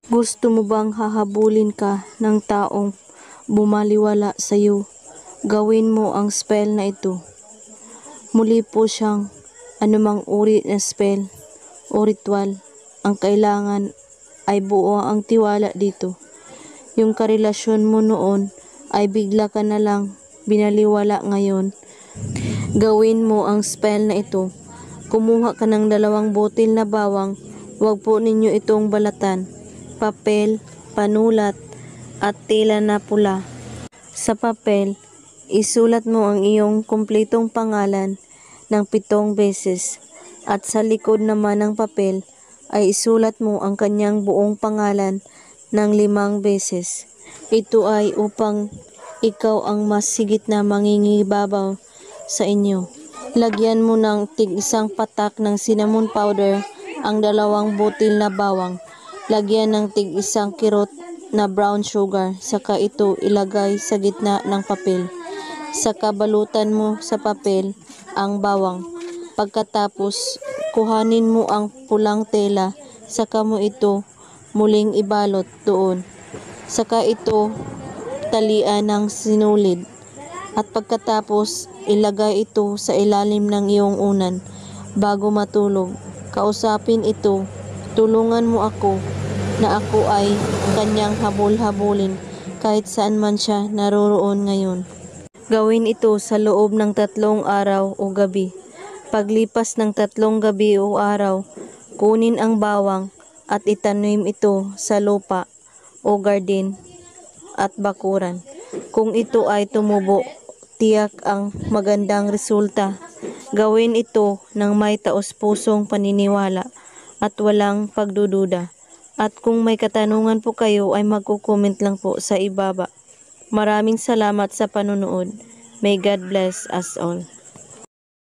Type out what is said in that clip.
Gusto mo bang hahabulin ka ng taong bumaliwala sa iyo? Gawin mo ang spell na ito. Muli po siyang anumang uri na spell o ritual. Ang kailangan ay buo ang tiwala dito. Yung karelasyon mo noon ay bigla ka na lang binaliwala ngayon. Gawin mo ang spell na ito. Kumuha ka ng 2 botil na bawang. Huwag po ninyo itong balatan. Papel, panulat, at tela na pula. Sa papel, isulat mo ang iyong kumpletong pangalan ng 7 beses. At sa likod naman ng papel ay isulat mo ang kanyang buong pangalan ng 5 beses. Ito ay upang ikaw ang mas higit na mangingibabaw sa inyo. Lagyan mo ng tig-1 patak ng cinnamon powder ang 2 butil na bawang. Lagyan ng tig-1 kirot na brown sugar, saka ito ilagay sa gitna ng papel. Saka balutan mo sa papel ang bawang. Pagkatapos, kuhanin mo ang pulang tela, saka mo ito muling ibalot doon. Saka ito talian ng sinulid. At pagkatapos, ilagay ito sa ilalim ng iyong unan. Bago matulog, kausapin ito, tulungan mo ako na ako ay kanyang habol-habulin kahit saan man siya naroroon ngayon. Gawin ito sa loob ng 3 araw o gabi. Paglipas ng 3 gabi o araw, kunin ang bawang at itanim ito sa lupa o garden at bakuran. Kung ito ay tumubo, tiyak ang magandang resulta. Gawin ito ng may taos-pusong paniniwala at walang pagdududa. At kung may katanungan po kayo ay magko-comment lang po sa ibaba. Maraming salamat sa panonood. May God bless us all.